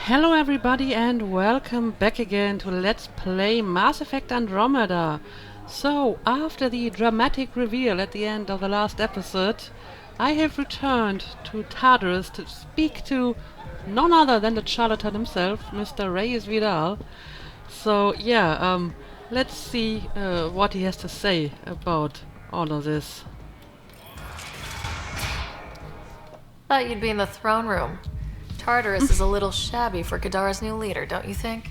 Hello everybody and welcome back again to Let's Play Mass Effect Andromeda. So, after the dramatic reveal at the end of the last episode, I have returned to Tartarus to speak to none other than the charlatan himself, Mr. Reyes Vidal. So, let's see what he has to say about all of this. Thought you'd be in the throne room. Tartarus is a little shabby for Kadara's new leader, don't you think?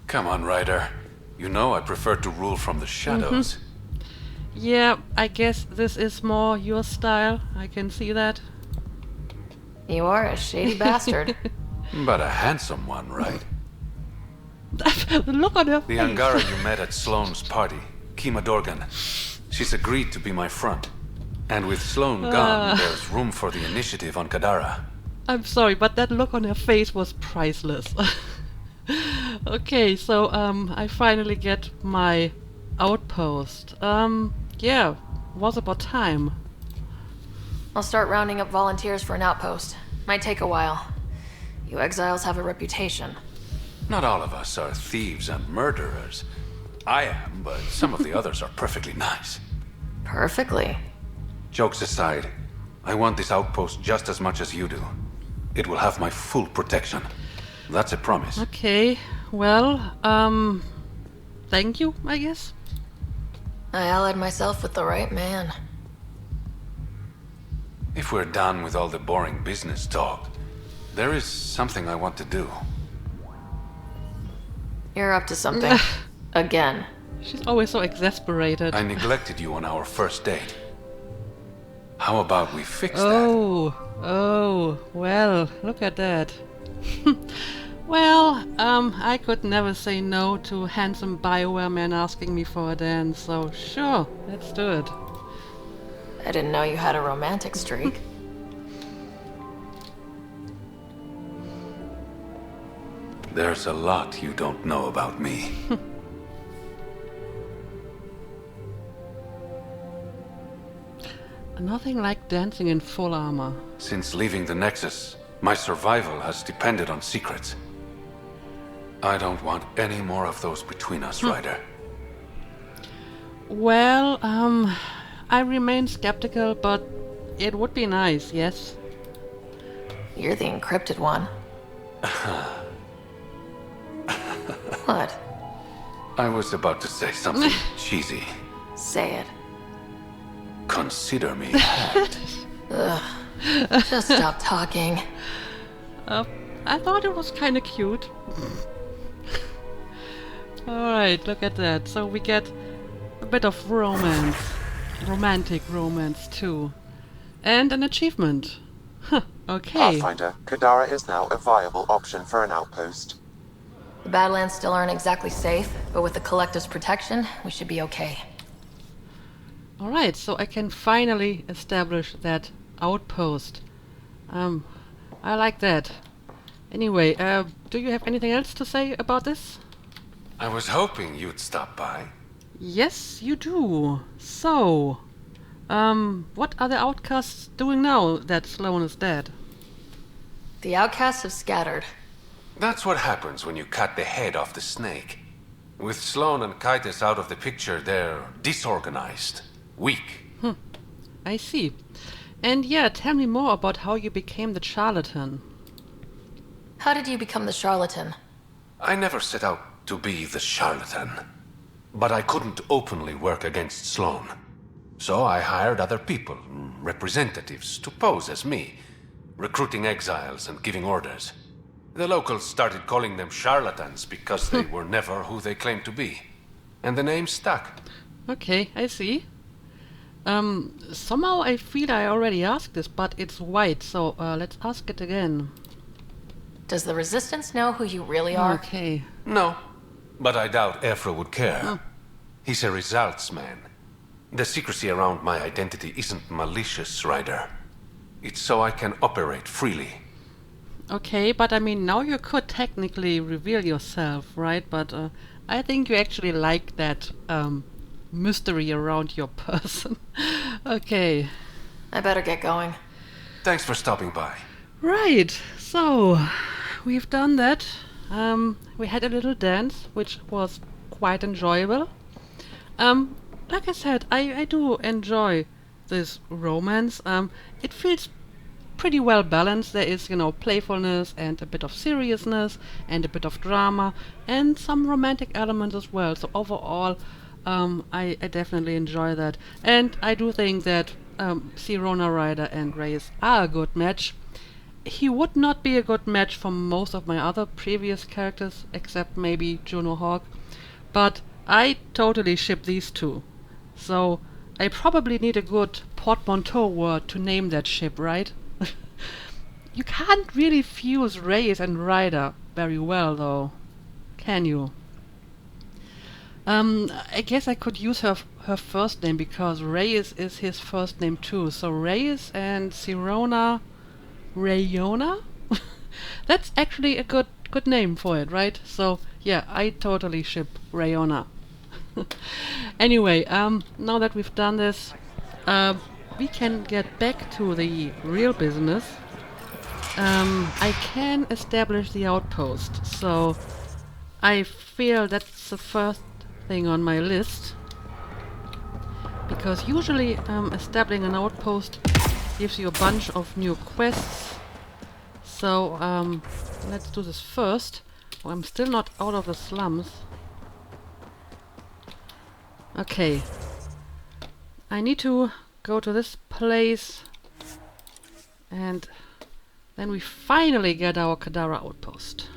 Come on, Ryder. You know I prefer to rule from the shadows. Yeah, I guess this is more your style. I can see that. You are a shady bastard. But a handsome one, right? The look on her The face. Angara you met at Sloane's party, Kima Dorgan. She's agreed to be my front. And with Sloane gone, there's room for the initiative on Kadara. I'm sorry, but that look on her face was priceless. Okay, so I finally get my outpost. Was about time. I'll start rounding up volunteers for an outpost. Might take a while. You exiles have a reputation. Not all of us are thieves and murderers. I am, but some of the others are perfectly nice. Perfectly. Jokes aside, I want this outpost just as much as you do. It will have my full protection. That's a promise. Okay, well, thank you, I guess. I allied myself with the right man. If we're done with all the boring business talk, there is something I want to do. You're up to something. Again. She's always so exasperated. I neglected you on our first date. How about we fix that? Oh, well, look at that. Well, I could never say no to handsome Bioware man asking me for a dance, so sure, let's do it. I didn't know you had a romantic streak. There's a lot you don't know about me. Nothing like dancing in full armor. Since leaving the Nexus, my survival has depended on secrets. I don't want any more of those between us, Ryder. Well, I remain skeptical, but it would be nice, yes? You're the encrypted one. What? I was about to say something cheesy. Say it. Consider me hacked. Just stop talking. I thought it was kinda cute. Alright, look at that. So we get a bit of romance. Romantic romance too. And an achievement. Huh, okay. Pathfinder, Kadara is now a viable option for an outpost. The Badlands still aren't exactly safe, but with the Collective's protection, we should be okay. Alright, so I can finally establish that outpost. I like that. Anyway, do you have anything else to say about this? I was hoping you'd stop by. Yes, you do. So, what are the outcasts doing now that Sloane is dead? The outcasts have scattered. That's what happens when you cut the head off the snake. With Sloane and Kaitis out of the picture, they're disorganized. Weak. I see. And yeah, tell me more about how you became the charlatan. How did you become the charlatan? I never set out to be the charlatan. But I couldn't openly work against Sloane. So I hired other people, representatives, to pose as me, recruiting exiles and giving orders. The locals started calling them charlatans because they were never who they claimed to be. And the name stuck. Okay, I see. Somehow I feel I already asked this, but it's white, so let's ask it again. Does the Resistance know who you really are? Okay. No, but I doubt Efra would care. He's a results man. The secrecy around my identity isn't malicious, Ryder. It's so I can operate freely. Okay, but I mean, now you could technically reveal yourself, right? But I think you actually like that mystery around your person. Okay. I better get going. Thanks for stopping by. Right, so we've done that. We had a little dance, which was quite enjoyable. Like I said, I do enjoy this romance. It feels pretty well balanced. There is, playfulness and a bit of seriousness and a bit of drama and some romantic elements as well. So overall, I definitely enjoy that. And I do think that Sirona Ryder and Reyes are a good match. He would not be a good match for most of my other previous characters, except maybe Juno Hawk. But I totally ship these two. So I probably need a good portmanteau word to name that ship, right? You can't really fuse Reyes and Ryder very well, though, can you? I guess I could use her first name because Reyes is his first name too. So Reyes and Sirona Rayona? That's actually a good name for it, right? So yeah, I totally ship Rayona. Anyway, now that we've done this, we can get back to the real business. I can establish the outpost, so I feel that's the first thing on my list. Because usually establishing an outpost gives you a bunch of new quests. So let's do this first. Oh, I'm still not out of the slums. Okay. I need to go to this place and then we finally get our Kadara outpost.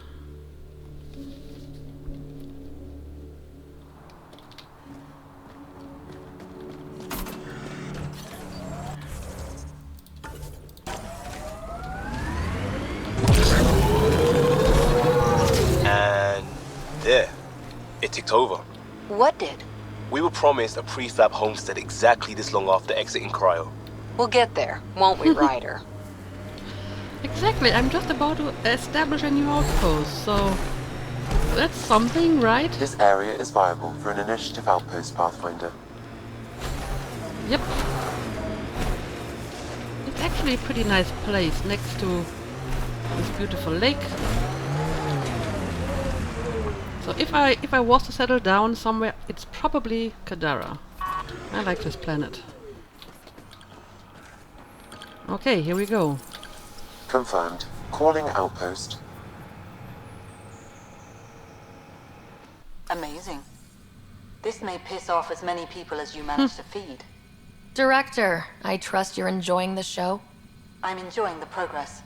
And there, it ticked over. What did? We were promised a prefab homestead exactly this long after exiting Cryo. We'll get there, won't we, Ryder? Exactly, I'm just about to establish a new outpost, so that's something, right? This area is viable for an initiative outpost, Pathfinder. Yep. It's actually a pretty nice place next to this beautiful lake. So if I was to settle down somewhere, it's probably Kadara. I like this planet. Okay, here we go. Confirmed. Calling outpost. Amazing. This may piss off as many people as you manage to feed. Director, I trust you're enjoying the show? I'm enjoying the progress.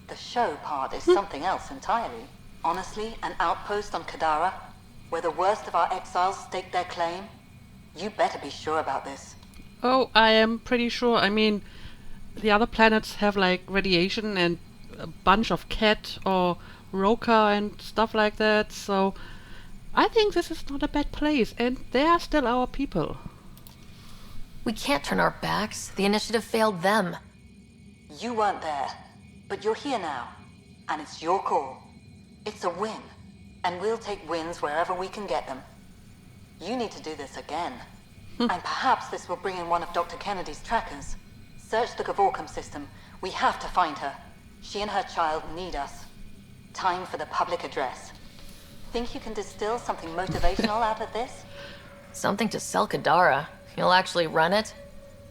The show part is something else entirely. Honestly, an outpost on Kadara, where the worst of our exiles stake their claim? You better be sure about this. Oh, I am pretty sure. I mean, the other planets have like radiation and a bunch of cat or roca and stuff like that, so I think this is not a bad place, and they are still our people. We can't turn our backs. The initiative failed them. You weren't there, but you're here now, and it's your call. It's a win, and we'll take wins wherever we can get them. You need to do this again. And perhaps this will bring in one of Dr. Kennedy's trackers. Search the Gavorcom system. We have to find her. She and her child need us. Time for the public address. Think you can distill something motivational out of this? Something to sell Kadara. You'll actually run it?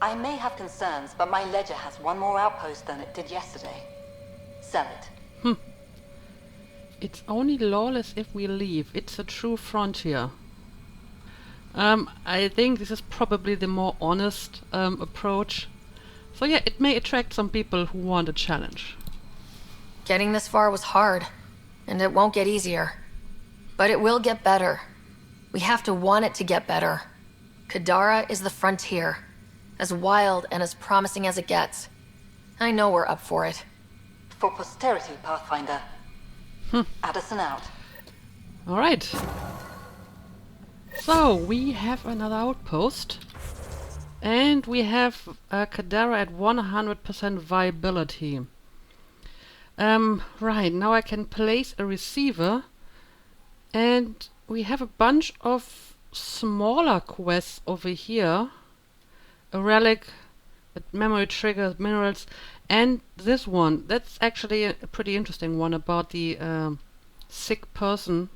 I may have concerns, but my ledger has one more outpost than it did yesterday. Sell it. It's only lawless if we leave. It's a true frontier. I think this is probably the more honest approach. So yeah, it may attract some people who want a challenge. Getting this far was hard, and it won't get easier. But it will get better. We have to want it to get better. Kadara is the frontier, as wild and as promising as it gets. I know we're up for it. For posterity, Pathfinder. Addison out. Alright. So, we have another outpost. And we have Kadara at 100% viability. Right, now I can place a receiver. And we have a bunch of smaller quests over here. A relic, a memory trigger, minerals. And this one, that's actually a pretty interesting one about the sick person.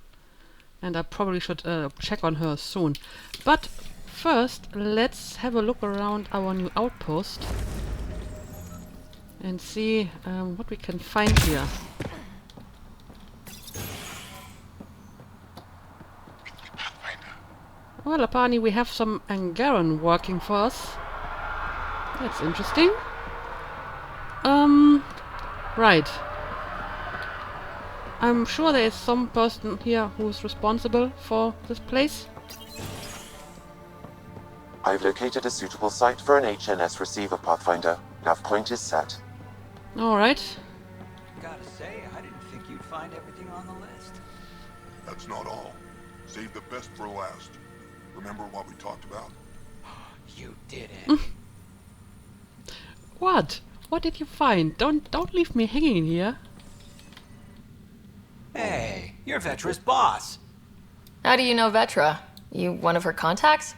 And I probably should check on her soon. But first, let's have a look around our new outpost. And see what we can find here. Well, apparently we have some Angaran working for us. That's interesting. Right. I'm sure there is some person here who's responsible for this place. I've located a suitable site for an HNS receiver, Pathfinder. Nav point is set. Alright. Gotta say, I didn't think you'd find everything on the list. That's not all. Save the best for last. Remember what we talked about? You didn't. What? What did you find? Don't leave me hanging here. Hey, you're Vetra's boss. How do you know Vetra? You one of her contacts?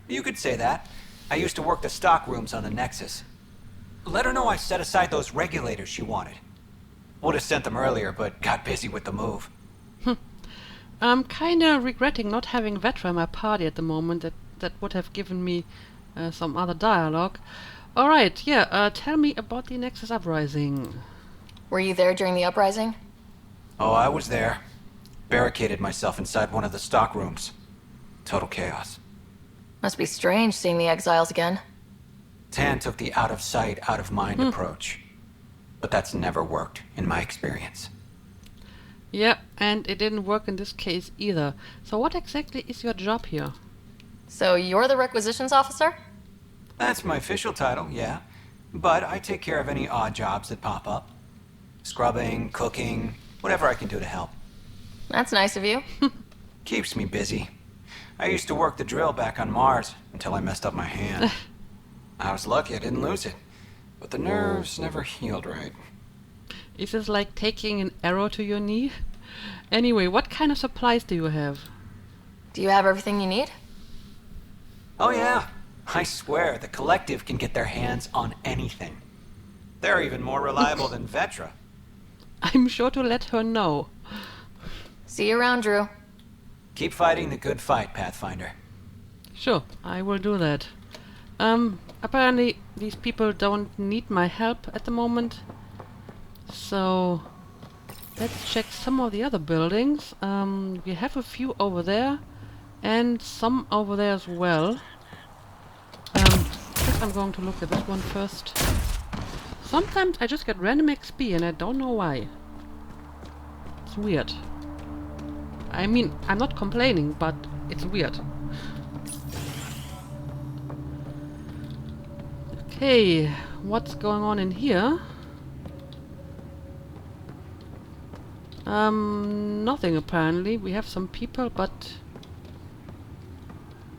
You could say that. I used to work the stock rooms on the Nexus. Let her know I set aside those regulators she wanted. Would have sent them earlier, but got busy with the move. I'm kinda regretting not having Vetra in my party at the moment. That would have given me some other dialogue. Alright, yeah, tell me about the Nexus Uprising. Were you there during the uprising? Oh, I was there. Barricaded myself inside one of the stock rooms. Total chaos. Must be strange seeing the exiles again. Tan took the out-of-sight, out-of-mind approach. But that's never worked, in my experience. Yeah, and it didn't work in this case either. So what exactly is your job here? So you're the requisitions officer? That's my official title, yeah. But I take care of any odd jobs that pop up. Scrubbing, cooking, whatever I can do to help. That's nice of you. Keeps me busy. I used to work the drill back on Mars until I messed up my hand. I was lucky I didn't lose it, but the nerves never healed right. Is this like taking an arrow to your knee? Anyway, what kind of supplies do you have? Do you have everything you need? Oh yeah, I swear the Collective can get their hands on anything. They're even more reliable than Vetra. I'm sure to let her know. See you around, Drew. Keep fighting the good fight, Pathfinder. Sure, I will do that. Apparently these people don't need my help at the moment. So let's check some of the other buildings. We have a few over there and some over there as well. Guess I'm going to look at this one first. Sometimes I just get random XP and I don't know why. It's weird. I mean, I'm not complaining, but it's weird. Okay, what's going on in here? Nothing apparently. We have some people, but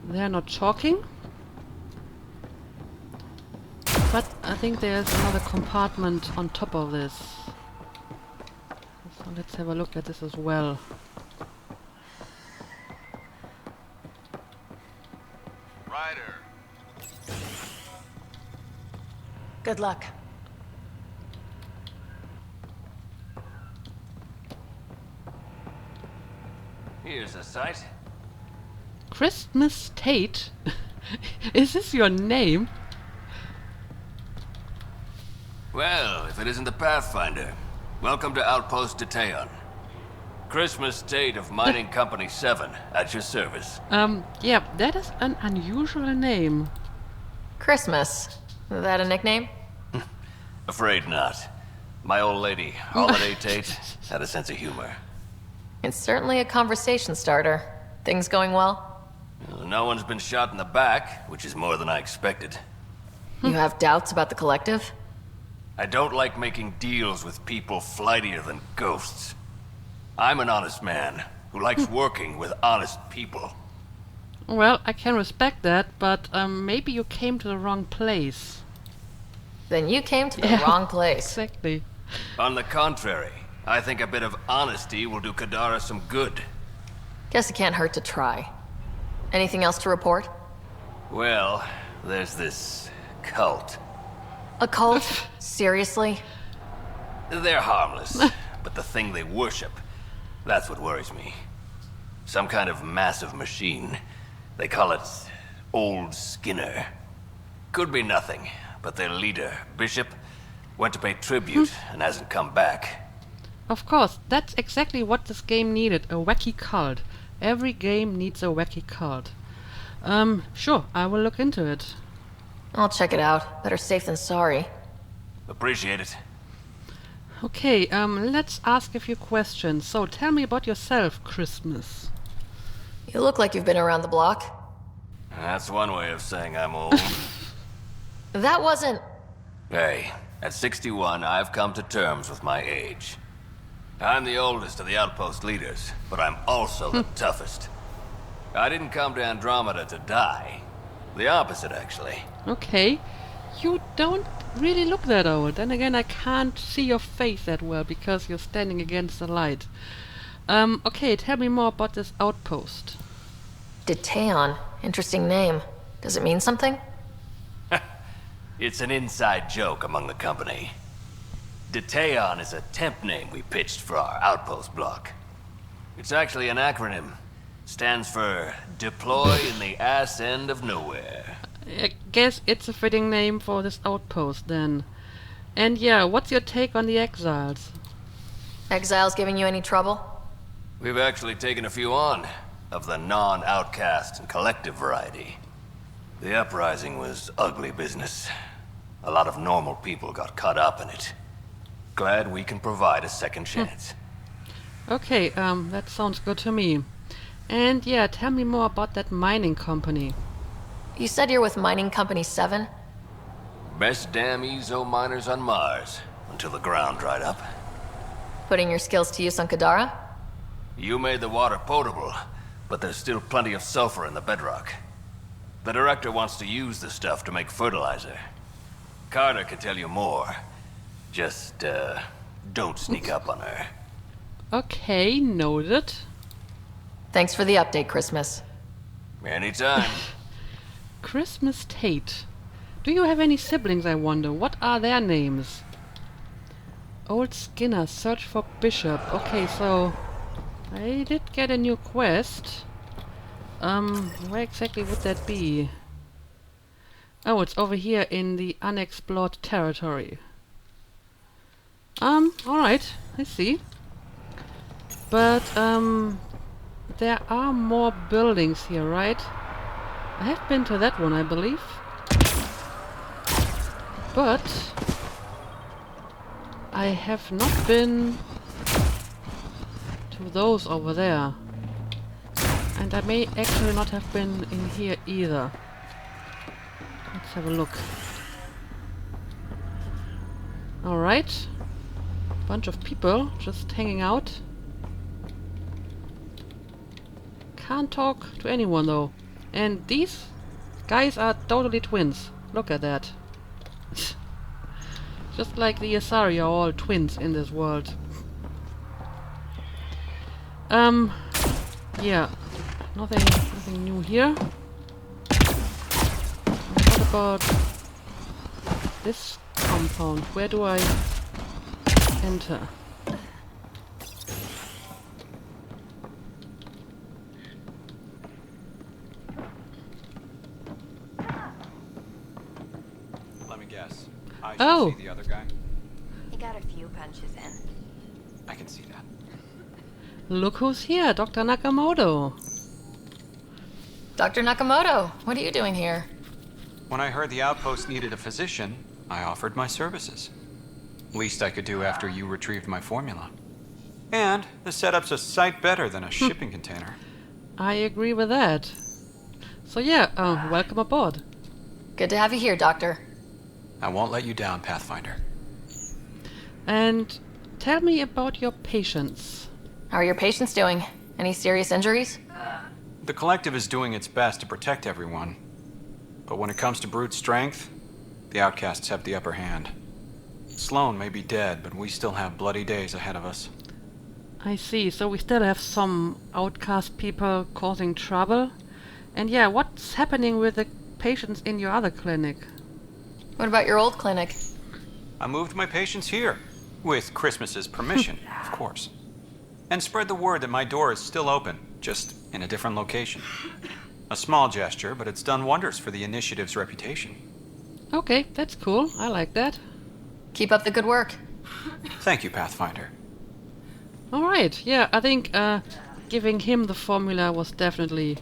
they're not talking. But I think there's another compartment on top of this. So let's have a look at this as well. Ryder. Good luck. Here's a sight. Christmas Tate? Is this your name? Well, if it isn't the Pathfinder. Welcome to Outpost Detayon. Christmas Tate of Mining Company 7, at your service. Yeah, that is an unusual name. Christmas. Is that a nickname? Afraid not. My old lady, Holiday Tate, had a sense of humor. It's certainly a conversation starter. Things going well? No one's been shot in the back, which is more than I expected. You have doubts about the Collective? I don't like making deals with people flightier than ghosts. I'm an honest man who likes working with honest people. Well, I can respect that, but maybe you came to the wrong place. Then you came to the wrong place. Exactly. On the contrary, I think a bit of honesty will do Kadara some good. Guess it can't hurt to try. Anything else to report? Well, there's this cult. A cult? Seriously? They're harmless, but the thing they worship, that's what worries me. Some kind of massive machine. They call it Old Skinner. Could be nothing, but their leader, Bishop, went to pay tribute and hasn't come back. Of course, that's exactly what this game needed, a wacky cult. Every game needs a wacky cult. Sure, I will look into it. I'll check it out. Better safe than sorry. Appreciate it. Okay, let's ask a few questions. So, tell me about yourself, Christmas. You look like you've been around the block. That's one way of saying I'm old. That wasn't... Hey, at 61, I've come to terms with my age. I'm the oldest of the Outpost leaders, but I'm also the toughest. I didn't come to Andromeda to die. The opposite, actually. Okay, you don't really look that old. Then again, I can't see your face that well because you're standing against the light. Okay, tell me more about this outpost. Detaeon. Interesting name. Does it mean something? It's an inside joke among the company. Detaeon is a temp name we pitched for our outpost block. It's actually an acronym. Stands for Deploy in the Ass End of Nowhere. I guess it's a fitting name for this outpost then. And yeah, what's your take on the exiles? Exiles giving you any trouble? We've actually taken a few on, of the non-outcast and collective variety. The uprising was ugly business. A lot of normal people got caught up in it. Glad we can provide a second chance. Okay, that sounds good to me. And yeah, tell me more about that mining company. You said you're with Mining Company 7? Best damn ezo miners on Mars, until the ground dried up. Putting your skills to use on Kadara? You made the water potable, but there's still plenty of sulfur in the bedrock. The director wants to use the stuff to make fertilizer. Carter can tell you more. Just, don't sneak up on her. Okay, noted. Thanks for the update, Christmas. Anytime. Christmas Tate. Do you have any siblings, I wonder? What are their names? Old Skinner, search for Bishop. Okay, so... I did get a new quest. Where exactly would that be? Oh, it's over here in the unexplored territory. Alright, I see. But, there are more buildings here, right? I have been to that one, I believe. But I have not been to those over there. And I may actually not have been in here either. Let's have a look. Alright. Bunch of people just hanging out. Can't talk to anyone though. And these guys are totally twins. Look at that. Just like the Asari are all twins in this world. Yeah. Nothing new here. What about this compound? Where do I enter? Let me guess. I Oh. should see the other guy. He got a few punches in. I can see that. Look who's here, Dr. Nakamoto. Dr. Nakamoto, what are you doing here? When I heard the outpost needed a physician, I offered my services. Least I could do after you retrieved my formula. And the setup's a sight better than a shipping container. I agree with that. So yeah, welcome aboard. Good to have you here, Doctor. I won't let you down, Pathfinder. And tell me about your patients. How are your patients doing? Any serious injuries? The Collective is doing its best to protect everyone. But when it comes to brute strength, the outcasts have the upper hand. Sloan may be dead, but we still have bloody days ahead of us. I see, so we still have some outcast people causing trouble. And yeah, what's happening with the patients in your other clinic? What about your old clinic? I moved my patients here, with Christmas's permission, of course. And spread the word that my door is still open, just in a different location. A small gesture, but it's done wonders for the initiative's reputation. Okay, that's cool. I like that. Keep up the good work. Thank you, Pathfinder. Alright, yeah, I think giving him the formula was definitely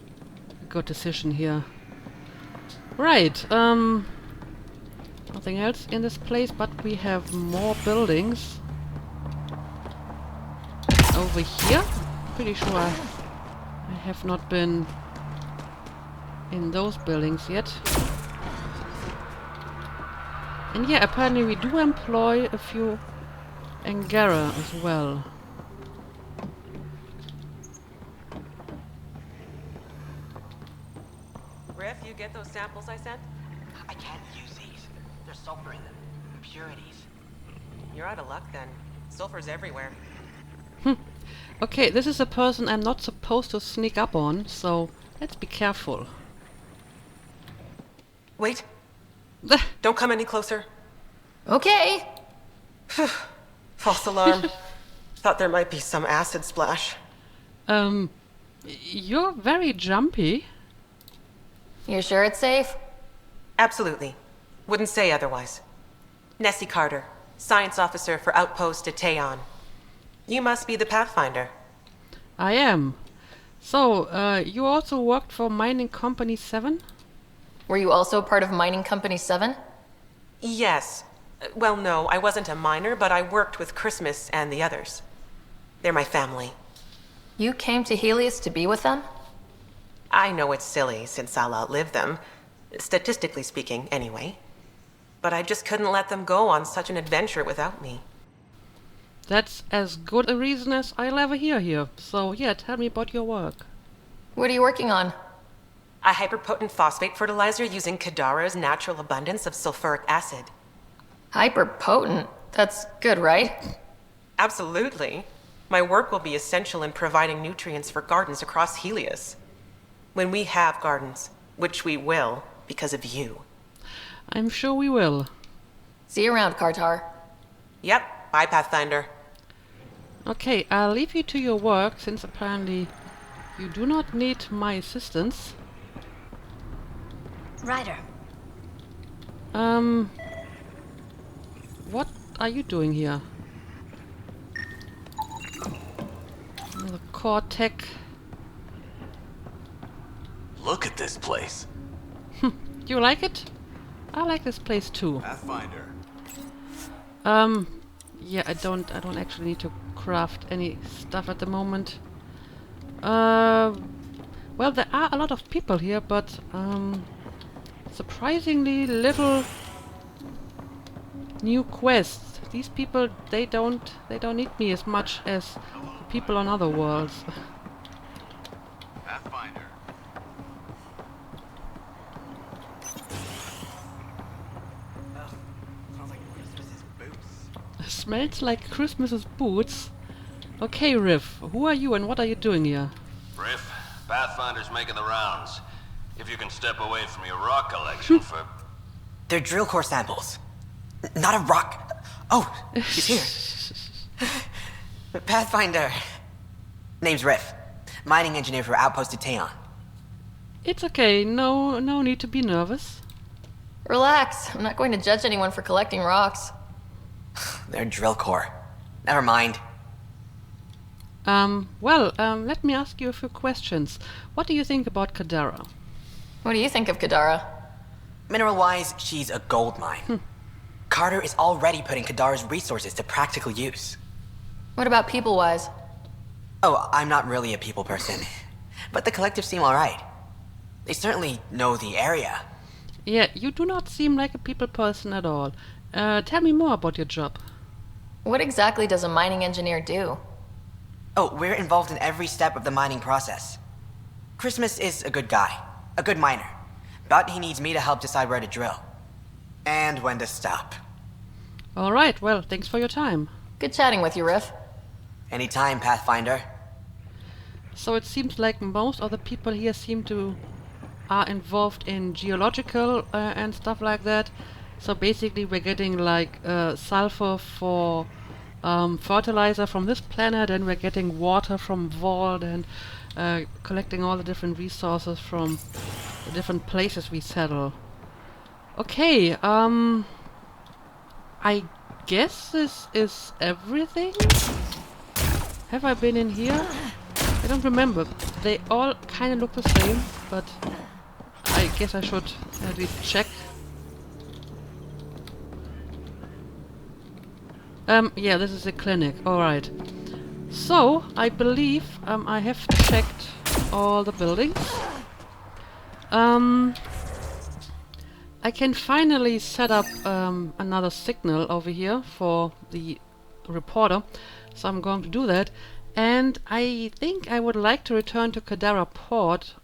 a good decision here. Right, nothing else in this place, but we have more buildings. Over here? Pretty sure I have not been in those buildings yet. And yeah, apparently we do employ a few Angara as well. Riff, you get those samples I sent? I can't use these. There's sulfur in them. Impurities. You're out of luck then. Sulfur's everywhere. Okay, this is a person I'm not supposed to sneak up on, so let's be careful. Wait. Don't come any closer. Okay. False alarm. Thought there might be some acid splash. You're very jumpy. You sure it's safe? Absolutely. Wouldn't say otherwise. Nessie Carter, Science Officer for Outpost at Teon. You must be the Pathfinder. I am. So, you also worked for Mining Company 7? Were you also part of Mining Company 7? Yes. Well, no, I wasn't a miner, but I worked with Christmas and the others. They're my family. You came to Helios to be with them? I know it's silly, since I'll outlive them. Statistically speaking, anyway. But I just couldn't let them go on such an adventure without me. That's as good a reason as I'll ever hear here. So yeah, tell me about your work. What are you working on? A hyperpotent phosphate fertilizer using Kadara's natural abundance of sulfuric acid. Hyperpotent? That's good, right? Absolutely. My work will be essential in providing nutrients for gardens across Helios. When we have gardens, which we will, because of you. I'm sure we will. See you around, Kartar. Yep, bye, Pathfinder. Okay, I'll leave you to your work, since apparently you do not need my assistance. Ryder. What are you doing here? The core tech. Look at this place. Do you like it? I like this place too. Pathfinder. Yeah, I don't actually need to craft any stuff at the moment. Well, there are a lot of people here, but surprisingly little new quests. These people, they don't need me as much as the people on other worlds. Pathfinder. Smells like Christmas's boots. Okay, Riff, who are you and what are you doing here? Riff, Pathfinder's making the rounds. If you can step away from your rock collection for... They're drill core samples. Not a rock. Oh, she's here. Pathfinder. Name's Riff. Mining engineer for Outpost at Teon. It's okay, no need to be nervous. Relax. I'm not going to judge anyone for collecting rocks. They're drill core. Never mind. Let me ask you a few questions. What do you think about Kadara? What do you think of Kadara? Mineral-wise, she's a gold mine. Carter is already putting Kadara's resources to practical use. What about people-wise? Oh, I'm not really a people person. But the collective seem alright. They certainly know the area. Yeah, you do not seem like a people person at all. Tell me more about your job. What exactly does a mining engineer do? Oh, we're involved in every step of the mining process. Christmas is a good guy, a good miner. But he needs me to help decide where to drill. And when to stop. Alright, well, thanks for your time. Good chatting with you, Riff. Anytime, Pathfinder. So it seems like most of the people here are involved in geological and stuff like that. So basically we're getting like sulfur for fertilizer from this planet, and we're getting water from Vault, and collecting all the different resources from the different places we settle. Okay, I guess this is everything? Have I been in here? I don't remember. They all kind of look the same, but I guess I should at least check. Yeah, this is a clinic. Alright. So, I believe I have checked all the buildings. I can finally set up another signal over here for the reporter. So I'm going to do that. And I think I would like to return to Kadara Port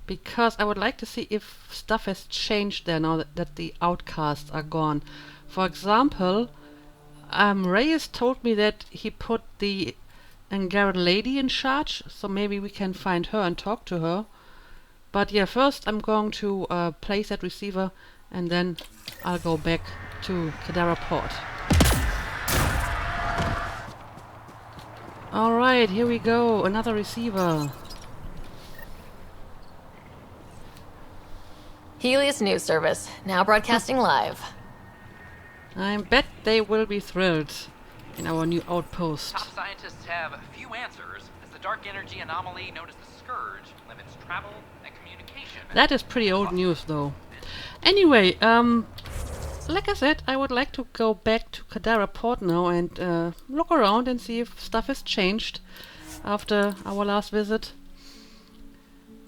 because I would like to see if stuff has changed there now that the outcasts are gone. For example, Reyes told me that he put the Angaran lady in charge, so maybe we can find her and talk to her. But yeah, first I'm going to place that receiver, and then I'll go back to Kadara Port. Alright, here we go, another receiver. Helios News Service, now broadcasting live. I bet they will be thrilled in our new outpost. Top scientists have few answers as the dark energy anomaly known as the Scourge limits travel and communication. That is pretty old news though. Anyway, like I said, I would like to go back to Kadara Port now and look around and see if stuff has changed after our last visit.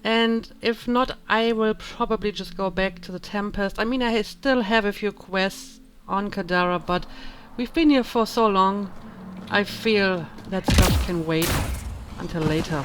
And if not, I will probably just go back to the Tempest. I mean, I still have a few quests on Kadara, but we've been here for so long, I feel that stuff can wait until later.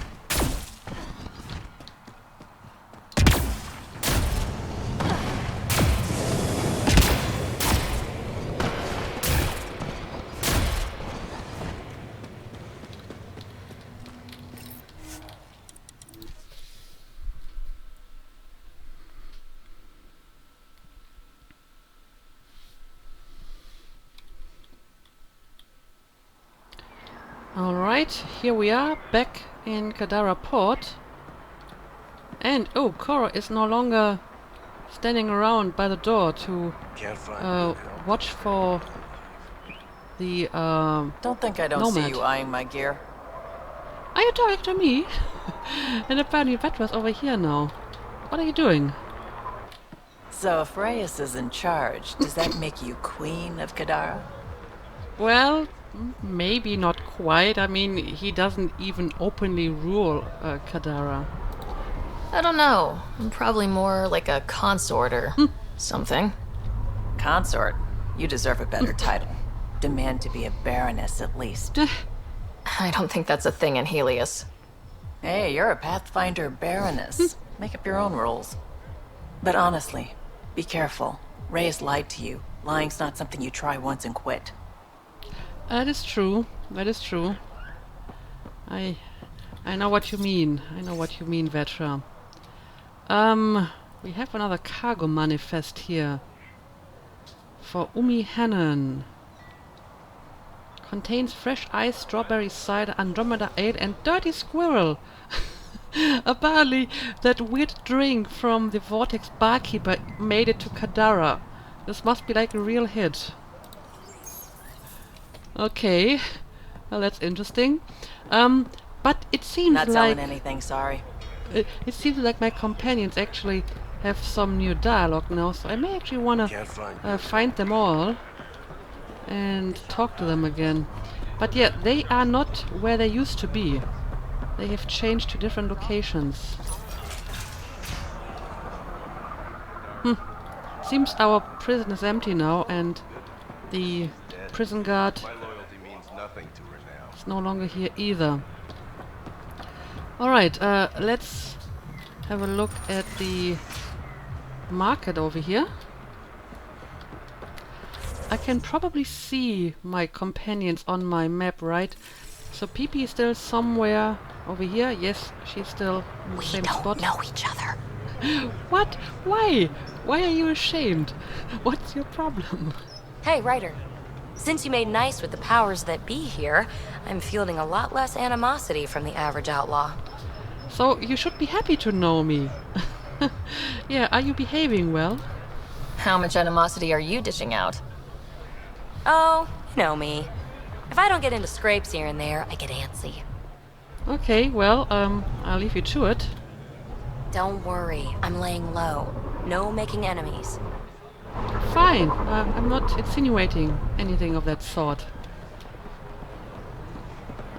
Alright, here we are, back in Kadara Port. And, oh, Cora is no longer standing around by the door to watch for the Don't think I don't nomad. see you eyeing my gear. Are you talking to me? And apparently Vetra's over here now. What are you doing? So if Reyes is in charge, does that make you queen of Kadara? Well, maybe not quite. I mean, he doesn't even openly rule Kadara. I don't know. I'm probably more like a consort or something. Consort? You deserve a better title. Demand to be a baroness at least. I don't think that's a thing in Helios. Hey, you're a Pathfinder baroness. Make up your own rules. But honestly, be careful. Reyes lied to you. Lying's not something you try once and quit. That is true. That is true. I know what you mean. I know what you mean, Vetra. We have another cargo manifest here. For Umi Hannon. Contains fresh ice, strawberry cider, Andromeda ale, and dirty squirrel. Apparently, that weird drink from the Vortex barkeeper made it to Kadara. This must be like a real hit. Okay, well that's interesting. But it seems Not like selling anything, sorry. it seems like my companions actually have some new dialogue now, so I may actually want to find them all and talk to them again. But yeah, they are not where they used to be. They have changed to different locations. Seems our prison is empty now, and the prison guard is no longer here either. Alright, let's have a look at the market over here. I can probably see my companions on my map, right? So Pee-Pee is still somewhere over here. Yes, she's still in the same spot. We don't know each other. What? Why? Why are you ashamed? What's your problem? Hey, Ryder. Since you made nice with the powers that be here, I'm fielding a lot less animosity from the average outlaw. So you should be happy to know me. Yeah, are you behaving well? How much animosity are you dishing out? Oh, you know me. If I don't get into scrapes here and there, I get antsy. Okay, well, I'll leave you to it. Don't worry, I'm laying low. No making enemies. Fine, I'm not insinuating anything of that sort.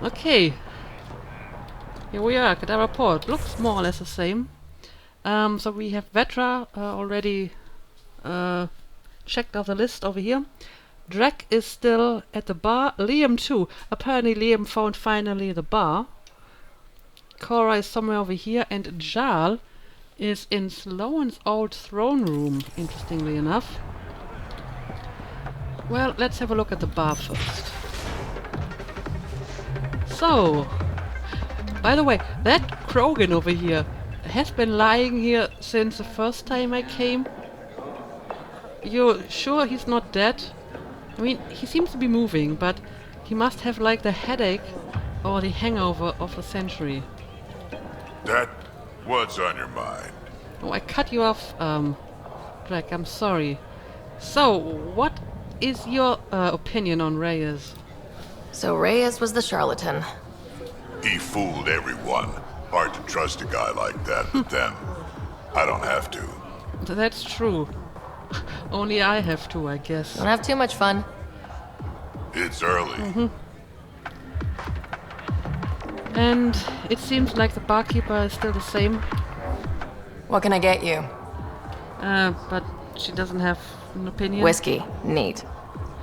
Okay. Here we are, Kadara Port. Looks more or less the same. So we have Vetra already checked off the list over here. Drek is still at the bar. Liam too. Apparently Liam found finally the bar. Cora is somewhere over here, and Jarl is in Sloane's old throne room, interestingly enough. Well, let's have a look at the bar first. So, by the way, that Krogan over here has been lying here since the first time I came. You're sure he's not dead? I mean, he seems to be moving, but he must have like the headache or the hangover of a century. That what's on your mind? Oh, I cut you off, Drek, I'm sorry. So, what is your opinion on Reyes? So Reyes was the charlatan. He fooled everyone. Hard to trust a guy like that, but then I don't have to. That's true. Only I have to, I guess. Don't have too much fun. It's early. And it seems like the barkeeper is still the same. What can I get you? But she doesn't have an opinion. Whiskey. Neat.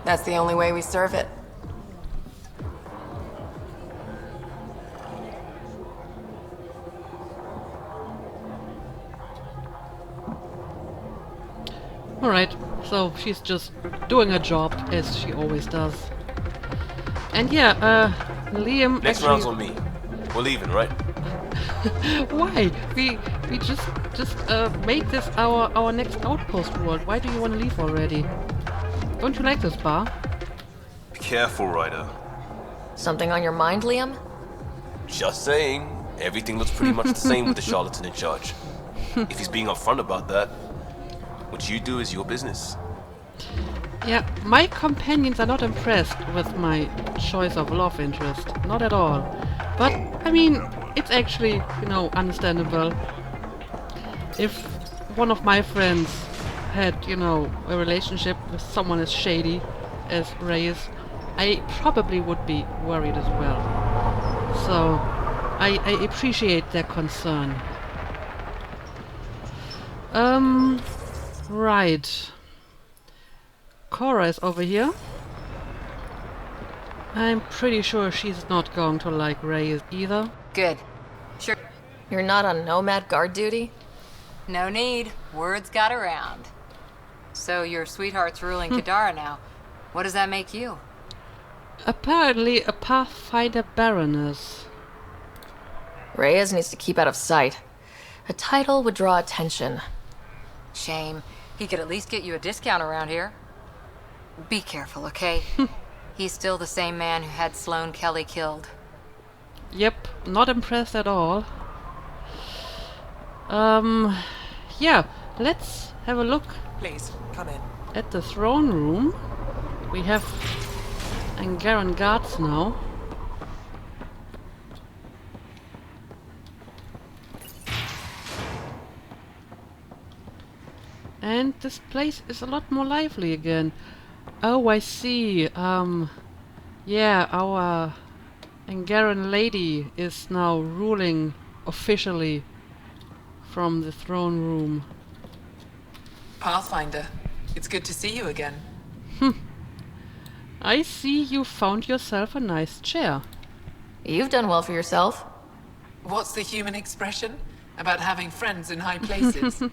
That's the only way we serve it. Alright, so she's just doing her job as she always does. And yeah, Liam. Next round's on me. We're leaving, right? Why? We just made this our next outpost world. Why do you want to leave already? Don't you like this bar? Be careful, Ryder. Something on your mind, Liam? Just saying. Everything looks pretty much the same with the charlatan in charge. If he's being upfront about that, what you do is your business. Yeah, my companions are not impressed with my choice of love interest. Not at all. But, I mean, it's actually, you know, understandable. If one of my friends had, you know, a relationship with someone as shady as Reyes, I probably would be worried as well. So, I appreciate their concern. Right. Cora is over here. I'm pretty sure she's not going to like Reyes either. Good. Sure. You're not on Nomad guard duty? No need. Words got around. So your sweetheart's ruling Kadara now. What does that make you? Apparently a Pathfinder Baroness. Reyes needs to keep out of sight. A title would draw attention. Shame. He could at least get you a discount around here. Be careful, okay? He's still the same man who had Sloane Kelly killed. Yep, not impressed at all. Yeah, let's have a look. Please, come in. At the throne room. We have Angaran guards now. And this place is a lot more lively again. Oh, I see. Yeah, our Angaran lady is now ruling officially from the throne room. Pathfinder, it's good to see you again. I see you found yourself a nice chair. You've done well for yourself. What's the human expression about having friends in high places?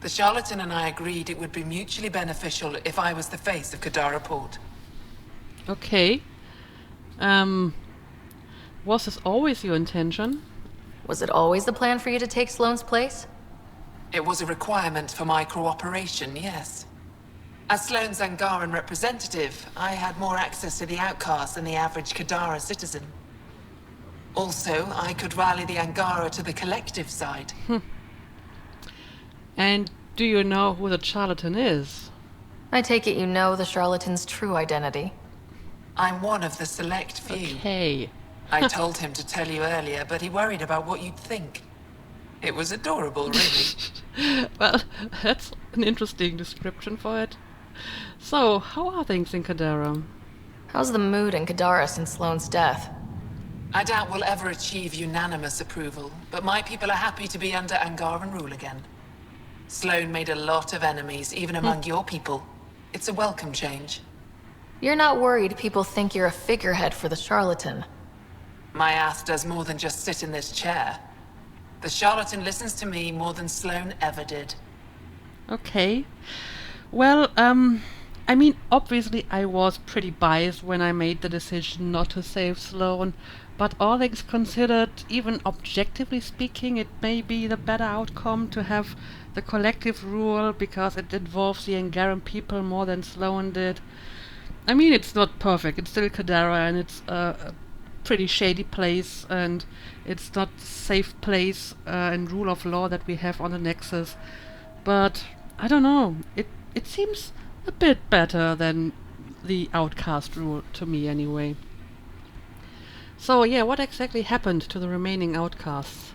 The charlatan and I agreed it would be mutually beneficial if I was the face of Kadara Port. Okay. Was this always your intention? Was it always the plan for you to take Sloane's place? It was a requirement for my cooperation, yes. As Sloane's Angaran representative, I had more access to the outcast than the average Kadara citizen. Also, I could rally the Angara to the collective side. And do you know who the charlatan is? I take it you know the charlatan's true identity. I'm one of the select few. Okay. I told him to tell you earlier, but he worried about what you'd think. It was adorable, really. Well, that's an interesting description for it. So, how are things in Kadara? How's the mood in Kadara since Sloane's death? I doubt we'll ever achieve unanimous approval, but my people are happy to be under Angaran rule again. Sloane made a lot of enemies, even among your people. It's a welcome change. You're not worried people think you're a figurehead for the charlatan? My ass does more than just sit in this chair. The charlatan listens to me more than Sloane ever did. Okay. Well, I mean, obviously I was pretty biased when I made the decision not to save Sloane, but all things considered, even objectively speaking, it may be the better outcome to have the collective rule because it involves the Angaran people more than Sloane did. I mean, it's not perfect, it's still Kadara and it's a pretty shady place and it's not the safe place and rule of law that we have on the Nexus, but I don't know, it seems a bit better than the outcast rule to me anyway. So yeah, what exactly happened to the remaining outcasts?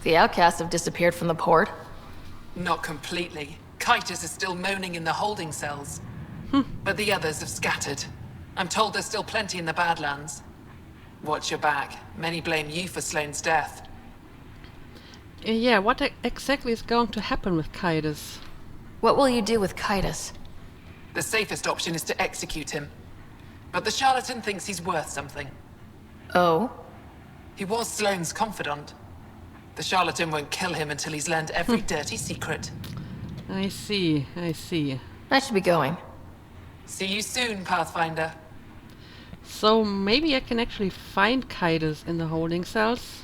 The outcasts have disappeared from the port. Not completely. Kitus is still moaning in the holding cells. But the others have scattered. I'm told there's still plenty in the Badlands. Watch your back. Many blame you for Sloane's death. Yeah, what exactly is going to happen with Kitus? What will you do with Kitus? The safest option is to execute him. But the charlatan thinks he's worth something. Oh? He was Sloane's confidant. The charlatan won't kill him until he's learned every dirty secret. I see. I should be going. See you soon, Pathfinder. So maybe I can actually find Kitus in the holding cells?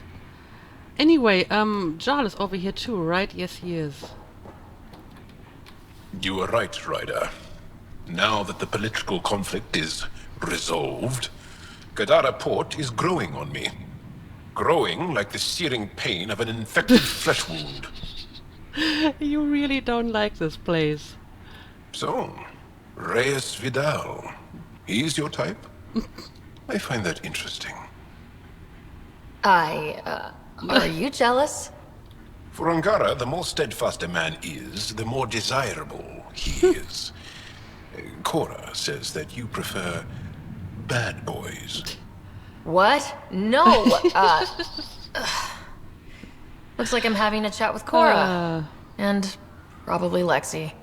Anyway, Jarl is over here too, right? Yes, he is. You are right, Ryder. Now that the political conflict is resolved, Kadara Port is growing on me. Growing like the searing pain of an infected flesh wound. You really don't like this place. So, Reyes Vidal. He's your type? I find that interesting. Are you jealous? For Angara, the more steadfast a man is, the more desirable he is. Cora says that you prefer bad boys. What? No! Looks like I'm having a chat with Cora. And probably Lexi.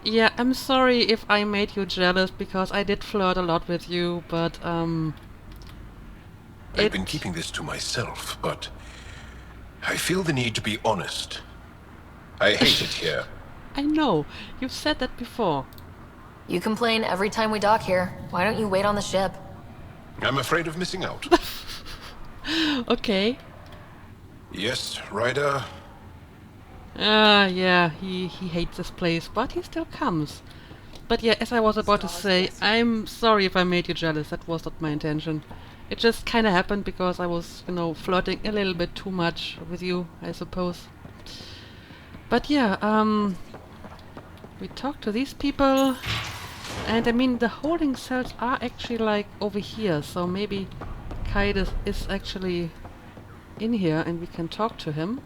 Yeah, I'm sorry if I made you jealous because I did flirt a lot with you, but I've been keeping this to myself, but I feel the need to be honest. I hate it here. I know, you've said that before. You complain every time we dock here. Why don't you wait on the ship? I'm afraid of missing out. Okay. Yes, Ryder. Yeah, he hates this place, but he still comes. But yeah, as I was about to say, I'm sorry if I made you jealous. That was not my intention. It just kinda happened because I was, flirting a little bit too much with you, I suppose. But yeah, we talked to these people, and I mean, the holding cells are actually like over here, so maybe Kitus is actually in here and we can talk to him.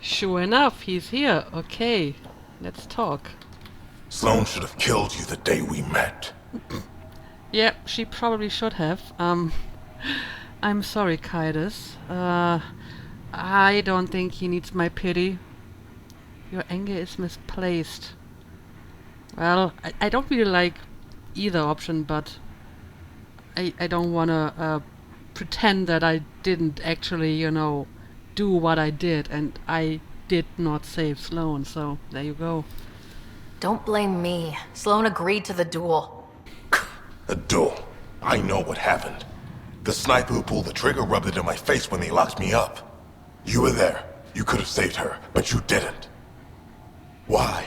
Sure enough, he's here. Okay, let's talk. Sloane should have killed you the day we met. Yeah, she probably should have. I'm sorry, Kitus. I don't think he needs my pity. Your anger is misplaced. Well, I don't really like either option, but I don't wanna pretend that I didn't actually, do what I did, and I did not save Sloane, so there you go. Don't blame me. Sloane agreed to the duel. A duel? I know what happened. The sniper who pulled the trigger rubbed it in my face when they locked me up. You were there. You could have saved her, but you didn't. Why?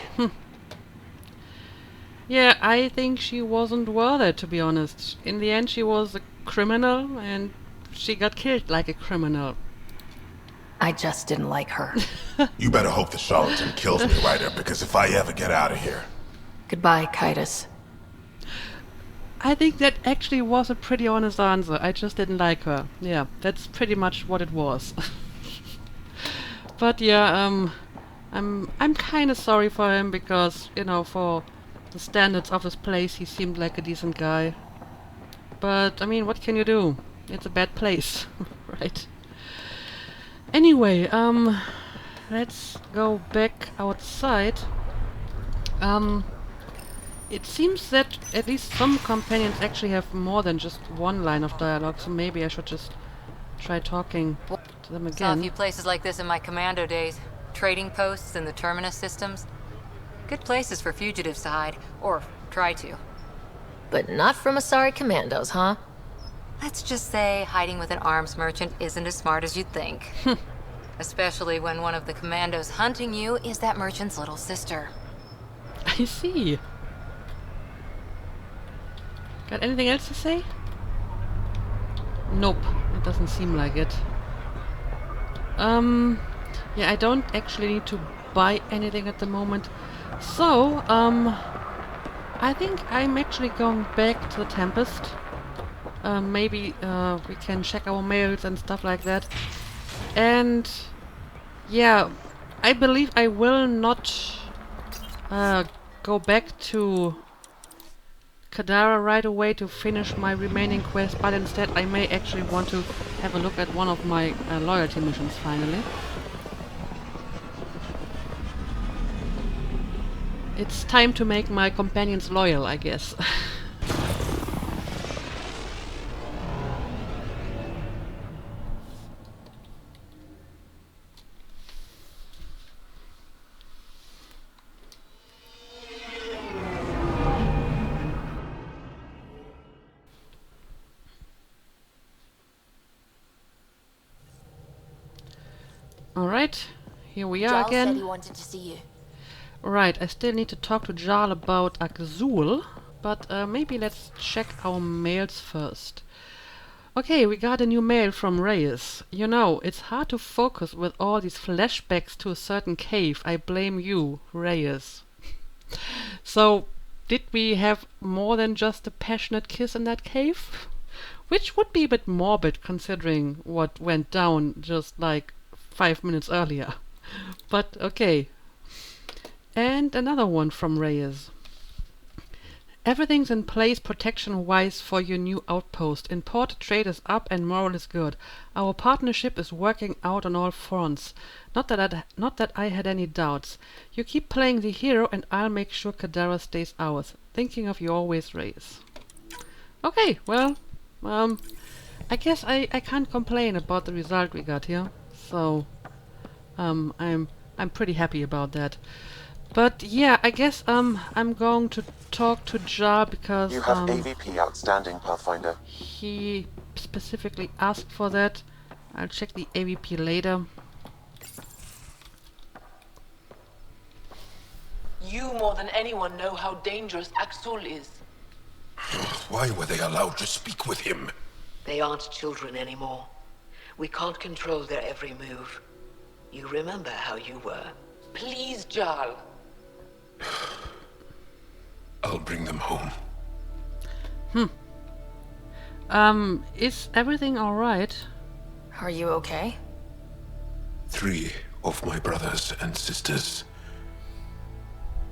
Yeah, I think she wasn't worth it, to be honest. In the end, she was a criminal, and she got killed like a criminal. I just didn't like her. You better hope the charlatan kills me, Ryder, because if I ever get out of here... Goodbye, Kitus. I think that actually was a pretty honest answer. I just didn't like her. Yeah, that's pretty much what it was. But yeah, I'm kind of sorry for him because, you know, for the standards of his place, he seemed like a decent guy. But I mean, what can you do? It's a bad place, right? Anyway, let's go back outside. It seems that at least some companions actually have more than just one line of dialogue, so maybe I should just try talking to them Saw a again. few places like this in my commando days. Trading posts and the terminus systems. Good places for fugitives to hide, or try to. But not from Asari commandos, huh? Let's just say hiding with an arms merchant isn't as smart as you'd think. Especially when one of the commandos hunting you is that merchant's little sister. I see. Got anything else to say? Nope, it doesn't seem like it. Yeah, I don't actually need to buy anything at the moment. So, I think I'm actually going back to the Tempest. Maybe we can check our mails and stuff like that. And yeah, I believe I will not go back to Kadara right away to finish my remaining quest, but instead I may actually want to have a look at one of my loyalty missions finally. It's time to make my companions loyal, I guess. Alright, here we are again. said he wanted to see you. Right, I still need to talk to Jarl about Axul, but maybe let's check our mails first. Okay, we got a new mail from Reyes. You know, it's hard to focus with all these flashbacks to a certain cave. I blame you, Reyes. So, did we have more than just a passionate kiss in that cave? Which would be a bit morbid considering what went down just like 5 minutes earlier. But okay. And another one from Reyes. Everything's in place protection-wise for your new outpost. Import trade is up and morale is good. Our partnership is working out on all fronts. Not that I had any doubts. You keep playing the hero and I'll make sure Kadara stays ours. Thinking of you always, Reyes. Okay, well, I guess I can't complain about the result we got here. So, I'm pretty happy about that. But yeah, I guess I'm going to talk to Jar because You have AVP outstanding, Pathfinder. he specifically asked for that. I'll check the AVP later. You more than anyone know how dangerous Axul is. Why were they allowed to speak with him? They aren't children anymore. We can't control their every move. You remember how you were. Please, Jarl. I'll bring them home. Is everything alright? Are you okay? 3 of my brothers and sisters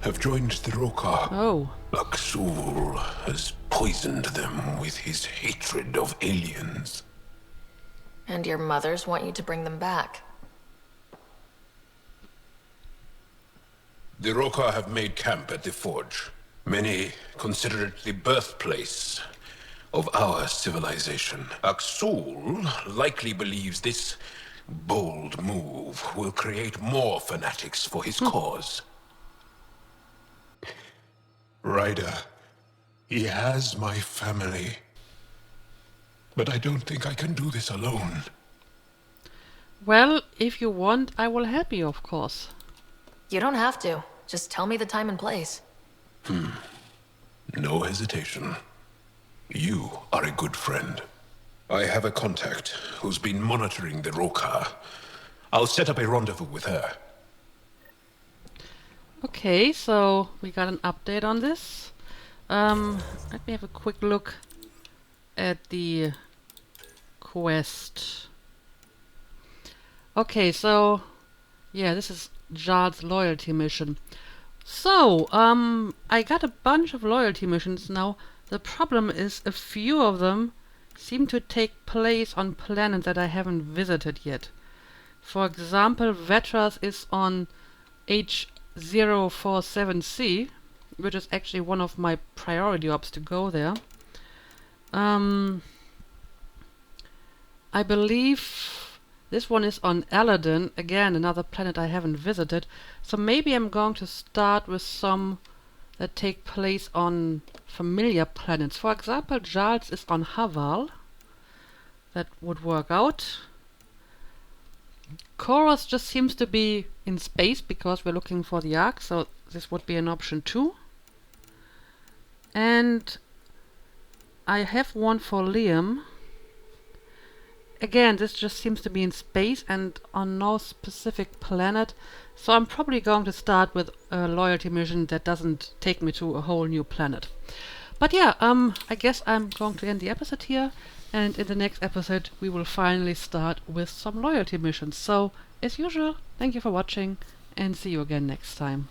have joined the Roka. Oh. Axul has poisoned them with his hatred of aliens. And your mothers want you to bring them back. The Roka have made camp at the Forge. Many consider it the birthplace of our civilization. Axul likely believes this bold move will create more fanatics for his cause. Ryder, he has my family. but I don't think I can do this alone. Well, if you want, I will help you, of course. You don't have to. Just tell me the time and place. No hesitation. You are a good friend. I have a contact who's been monitoring the Roka. I'll set up a rendezvous with her. Okay, so we got an update on this. Let me have a quick look at the quest. Okay, so yeah, this is Jarl's loyalty mission. So, I got a bunch of loyalty missions now. The problem is a few of them seem to take place on planets that I haven't visited yet. For example, Vetras is on H047C, which is actually one of my priority ops to go there. I believe this one is on Aladdin, again another planet I haven't visited, so maybe I'm going to start with some that take place on familiar planets. For example, Jarl's is on Haval. That would work out. Koros just seems to be in space because we're looking for the Ark, so this would be an option too. And I have one for Liam. Again, this just seems to be in space and on no specific planet, so I'm probably going to start with a loyalty mission that doesn't take me to a whole new planet. But yeah, I guess I'm going to end the episode here, and in the next episode we will finally start with some loyalty missions. So, as usual, thank you for watching, and see you again next time.